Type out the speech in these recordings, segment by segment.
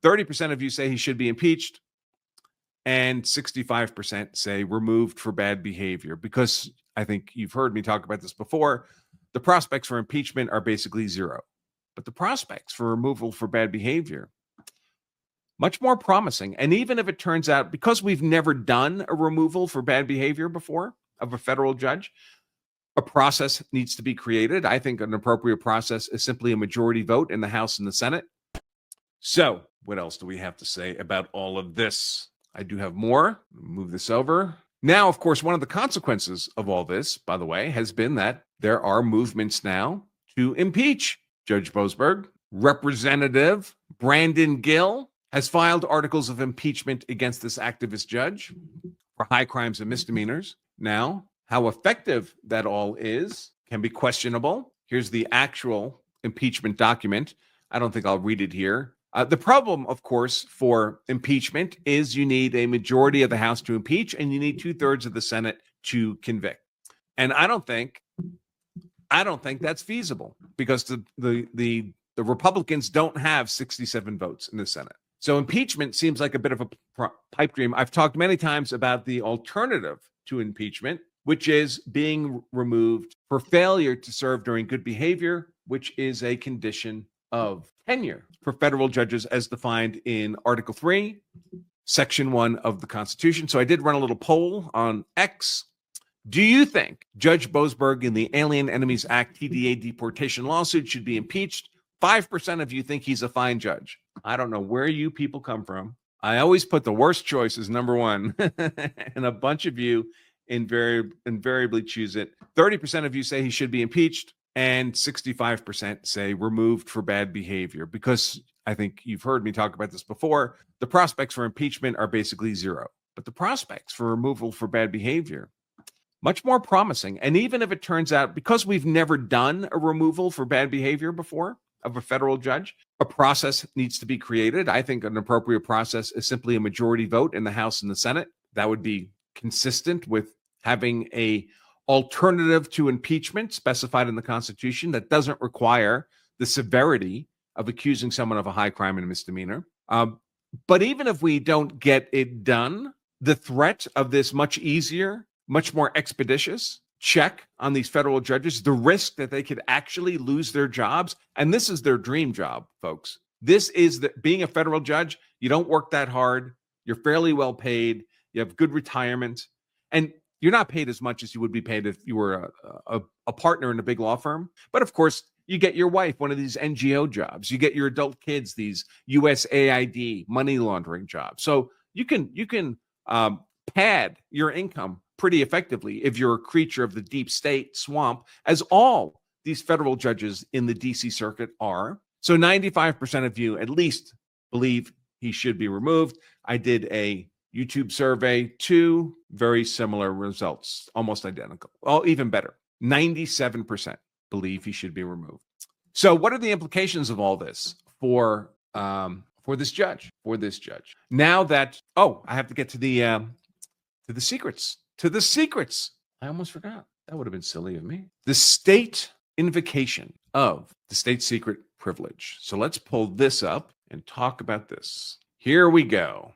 30% of you say he should be impeached, and 65% say removed for bad behavior. Because I think you've heard me talk about this before, the prospects for impeachment are basically zero. But the prospects for removal for bad behavior, much more promising. And even if it turns out, because we've never done a removal for bad behavior before of a federal judge, a process needs to be created. I think an appropriate process is simply a majority vote in the House and the Senate. So what else do we have to say about all of this? I do have more. Move this over. Now, of course, one of the consequences of all this, by the way, has been that there are movements now to impeach Judge Boasberg. Representative Brandon Gill has filed articles of impeachment against this activist judge for high crimes and misdemeanors. Now, how effective that all is can be questionable. Here's the actual impeachment document. I don't think I'll read it here. The problem, of course, for impeachment is you need a majority of the House to impeach, and you need 2/3 of the Senate to convict. And I don't think that's feasible, because the Republicans don't have 67 votes in the Senate. So impeachment seems like a bit of a pipe dream. I've talked many times about the alternative to impeachment, which is being removed for failure to serve during good behavior, which is a condition of tenure for federal judges as defined in Article 3, Section 1 of the Constitution. So I did run a little poll on X. Do you think Judge Boasberg in the Alien Enemies Act TDA deportation lawsuit should be impeached? 5% of you think he's a fine judge. I don't know where you people come from. I always put the worst choice as number one, and a bunch of you invariably choose it. 30% of you say he should be impeached, and 65% say removed for bad behavior. Because I think you've heard me talk about this before, the prospects for impeachment are basically zero. But the prospects for removal for bad behavior, much more promising. And even if it turns out, because we've never done a removal for bad behavior before of a federal judge, a process needs to be created. I think an appropriate process is simply a majority vote in the House and the Senate. That would be consistent with having a alternative to impeachment specified in the Constitution that doesn't require the severity of accusing someone of a high crime and misdemeanor. But even if we don't get it done, the threat of this much easier, much more expeditious check on these federal judges, the risk that they could actually lose their jobs, and this is their dream job, folks. This is being a federal judge. You don't work that hard. You're fairly well paid. You have good retirement, and you're not paid as much as you would be paid if you were a partner in a big law firm. But of course, you get your wife one of these NGO jobs. You get your adult kids these USAID money laundering jobs. So you can pad your income pretty effectively if you're a creature of the deep state swamp, as all these federal judges in the DC circuit are. So 95% of you at least believe he should be removed. I did a YouTube survey, 2 very similar results, almost identical. Well, even better. 97% believe he should be removed. So what are the implications of all this for this judge? Now that, I have to get to the secrets. To the secrets. I almost forgot. That would have been silly of me. The state invocation of the state secret privilege. So let's pull this up and talk about this. Here we go.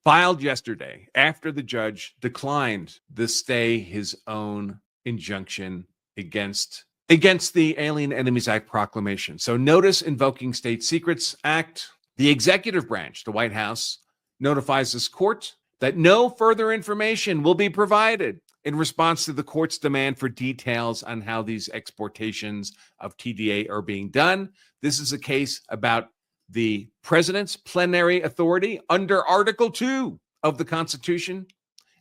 Filed yesterday after the judge declined to stay his own injunction against the Alien Enemies Act proclamation. So notice invoking State Secrets Act. The executive branch, the White House, notifies this court that no further information will be provided in response to the court's demand for details on how these exportations of TDA are being done. This is a case about the president's plenary authority under Article 2 of the Constitution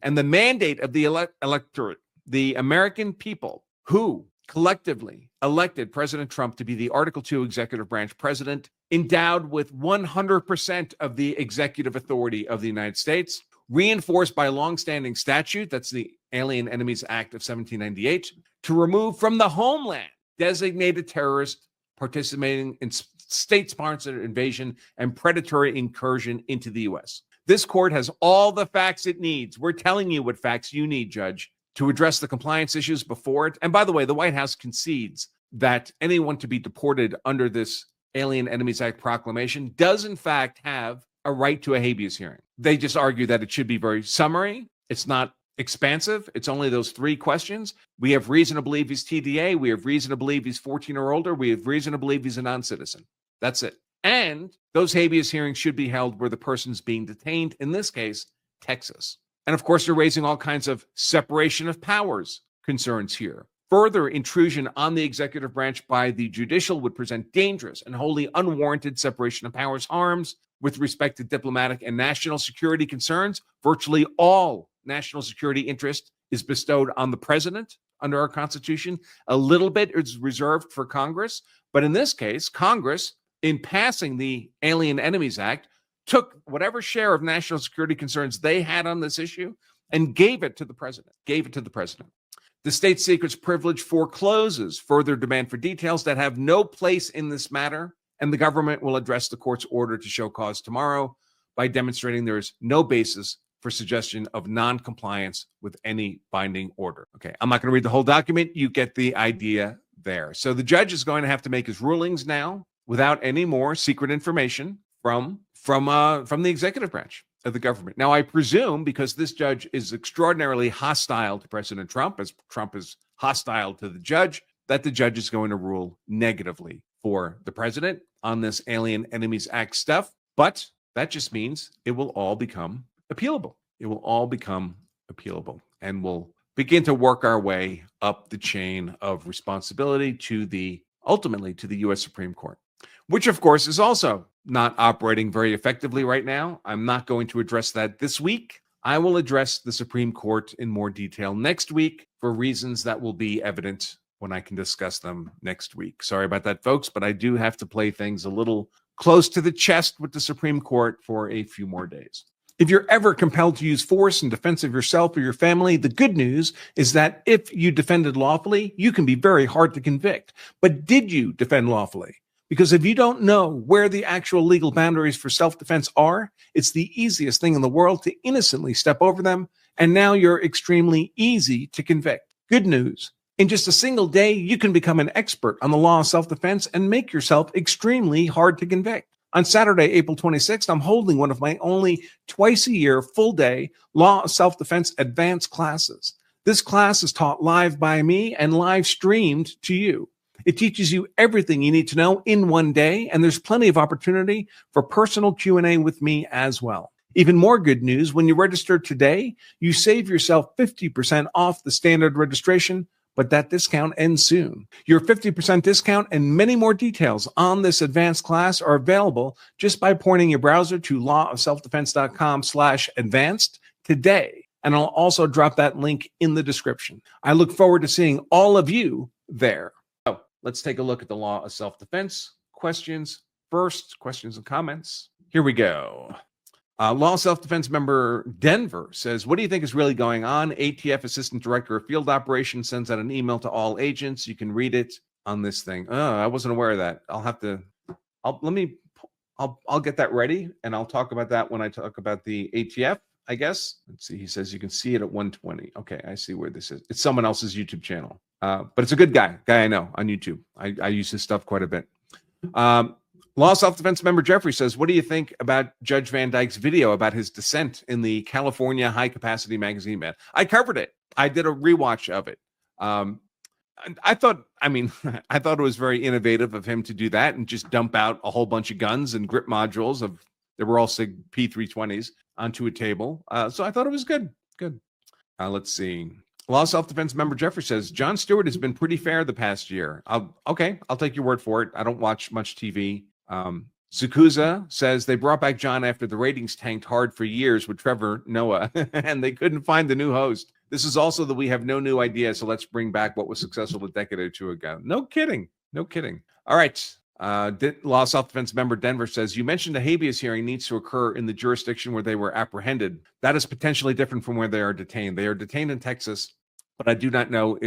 and the mandate of the electorate, the American people, who collectively elected President Trump to be the Article 2 executive branch president, endowed with 100% of the executive authority of the United States, reinforced by a longstanding statute, that's the Alien Enemies Act of 1798, to remove from the homeland designated terrorists participating in state-sponsored invasion and predatory incursion into the U.S. This court has all the facts it needs. We're telling you what facts you need, Judge, to address the compliance issues before it. And by the way, the White House concedes that anyone to be deported under this Alien Enemies Act proclamation does in fact have a right to a habeas hearing. They just argue that it should be very summary. It's not expansive. It's only those 3 questions. We have reason to believe he's TDA. We have reason to believe he's 14 or older. We have reason to believe he's a non-citizen. That's it. And those habeas hearings should be held where the person's being detained, in this case, Texas. And of course, they're raising all kinds of separation of powers concerns here. Further intrusion on the executive branch by the judicial would present dangerous and wholly unwarranted separation of powers harms with respect to diplomatic and national security concerns. Virtually all national security interest is bestowed on the president under our Constitution. A little bit is reserved for Congress. But in this case, Congress, in passing the Alien Enemies Act, took whatever share of national security concerns they had on this issue and gave it to the president. The state secrets privilege forecloses further demand for details that have no place in this matter, and the government will address the court's order to show cause tomorrow by demonstrating there is no basis for suggestion of non-compliance with any binding order. Okay, I'm not going to read the whole document. You get the idea there. So the judge is going to have to make his rulings now without any more secret information from the executive branch of the government. Now, I presume because this judge is extraordinarily hostile to President Trump, as Trump is hostile to the judge, that the judge is going to rule negatively for the president on this Alien Enemies Act stuff. But that just means it will all become appealable. It will all become appealable, and we'll begin to work our way up the chain of responsibility to ultimately to the U.S. Supreme Court, which of course is also not operating very effectively right now. I'm not going to address that this week. I will address the Supreme Court in more detail next week for reasons that will be evident when I can discuss them next week. Sorry about that, folks, but I do have to play things a little close to the chest with the Supreme Court for a few more days. If you're ever compelled to use force in defense of yourself or your family, the good news is that if you defended lawfully, you can be very hard to convict. But did you defend lawfully? Because if you don't know where the actual legal boundaries for self-defense are, it's the easiest thing in the world to innocently step over them, and now you're extremely easy to convict. Good news. In just a single day, you can become an expert on the law of self-defense and make yourself extremely hard to convict. On Saturday, April 26th, I'm holding one of my only twice-a-year full-day Law of Self-Defense advanced classes. This class is taught live by me and live streamed to you. It teaches you everything you need to know in one day, and there's plenty of opportunity for personal Q&A with me as well. Even more good news, when you register today, you save yourself 50% off the standard registration, but that discount ends soon. Your 50% discount and many more details on this advanced class are available just by pointing your browser to lawofselfdefense.com/advanced today. And I'll also drop that link in the description. I look forward to seeing all of you there. So let's take a look at the law of self-defense questions. First, questions and comments. Here we go. Law of Self-Defense member Denver says, what do you think is really going on? ATF Assistant Director of Field Operations sends out an email to all agents. You can read it on this thing. Oh, I wasn't aware of that. I'll get that ready, and I'll talk about that when I talk about the ATF, I guess. Let's see. He says you can see it at 120. Okay, I see where this is. It's someone else's YouTube channel. But it's a good guy I know on YouTube. I use his stuff quite a bit. Law of Self-Defense member Jeffrey says, what do you think about Judge Van Dyke's video about his dissent in the California High Capacity Magazine ban? I covered it. I did a rewatch of it. I thought it was very innovative of him to do that and just dump out a whole bunch of guns and grip modules they were all SIG P320s onto a table. So I thought it was good. Good. Let's see. Law of Self-Defense member Jeffrey says, Jon Stewart has been pretty fair the past year. Okay, I'll take your word for it. I don't watch much TV. Sukuza says they brought back John after the ratings tanked hard for years with Trevor Noah and they couldn't find the new host. This is also that we have no new ideas, so let's bring back what was successful a decade or two ago. No kidding. All right. Law of Self-Defense member Denver says, you mentioned a habeas hearing needs to occur in the jurisdiction where they were apprehended. That is potentially different from where they are detained. They are detained in Texas, but I do not know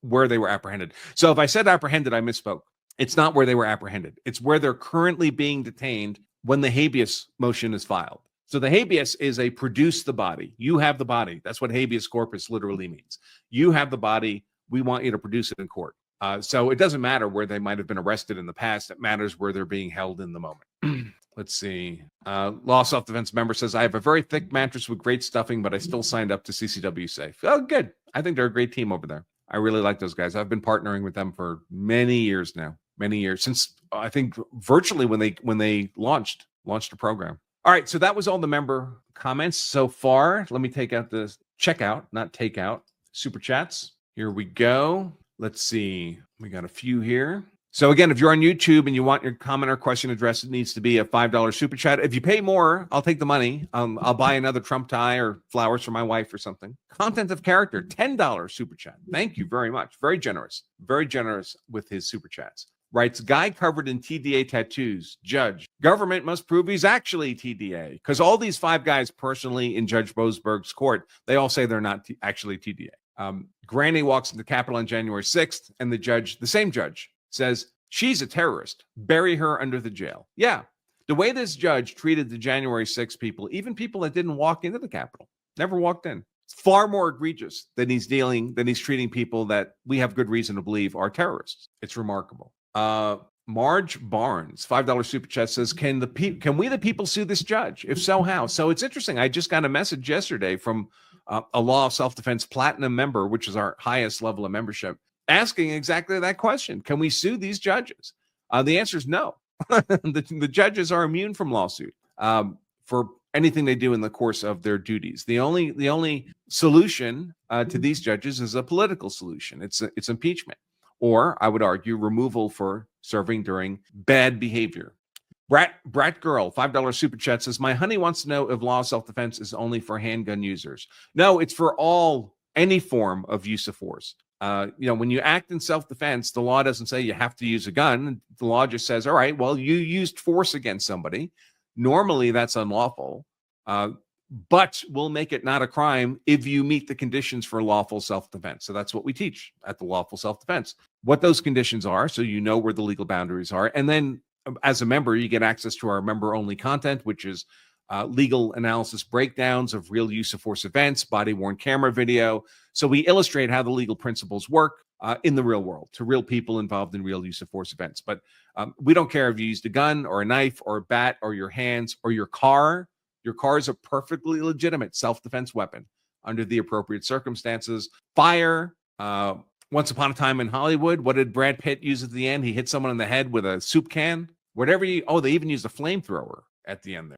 where they were apprehended. So if I said apprehended, I misspoke. It's not where they were apprehended. It's where they're currently being detained when the habeas motion is filed. So the habeas is a produce the body. You have the body. That's what habeas corpus literally means. You have the body. We want you to produce it in court. So it doesn't matter where they might have been arrested in the past. It matters where they're being held in the moment. Let's see. Law self-defense member says, I have a very thick mattress with great stuffing, but I still signed up to CCW Safe. Oh, good. I think they're a great team over there. I really like those guys. I've been partnering with them for many years now. Many years since I think virtually when they launched the program. All right, so that was all the member comments so far. Let me take out the checkout, not take out, super chats. Here we go. Let's see. We got a few here. So again, if you're on YouTube and you want your comment or question addressed, it needs to be a $5 super chat. If you pay more, I'll take the money. I'll buy another Trump tie or flowers for my wife or something. Content of character, $10 super chat. Thank you very much. Very generous with his super chats. Writes, guy covered in TDA tattoos, judge. Government must prove he's actually TDA. Because all these 5 guys personally in Judge Boasberg's court, they all say they're not actually TDA. Granny walks into the Capitol on January 6th, and the same judge, says, she's a terrorist. Bury her under the jail. Yeah. The way this judge treated the January 6th people, even people that didn't walk into the Capitol, never walked in, it's far more egregious than he's treating people that we have good reason to believe are terrorists. It's remarkable. Marge Barnes, $5 super chat says, can we the people sue this judge? If so, how? So it's interesting. I just got a message yesterday from a Law of Self-Defense Platinum member, which is our highest level of membership, asking exactly that question. Can we sue these judges? The answer is no. the judges are immune from lawsuit for anything they do in the course of their duties. The only solution to these judges is a political solution. It's impeachment, or I would argue removal for serving during bad behavior. Brat Girl, $5 super chat says, my honey wants to know if law of self-defense is only for handgun users. No, it's for any form of use of force. When you act in self-defense, the law doesn't say you have to use a gun. The law just says, all right, well, you used force against somebody. Normally that's unlawful, but we'll make it not a crime if you meet the conditions for lawful self-defense. So that's what we teach at the lawful self-defense, what those conditions are, so you know where the legal boundaries are. And then as a member, you get access to our member-only content, which is legal analysis breakdowns of real use of force events, body-worn camera video. So we illustrate how the legal principles work in the real world to real people involved in real use of force events. But we don't care if you used a gun or a knife or a bat or your hands or your car. Your car is a perfectly legitimate self-defense weapon under the appropriate circumstances. Fire. Once upon a time in Hollywood, what did Brad Pitt use at the end? He hit someone in the head with a soup can. They even used a flamethrower at the end there.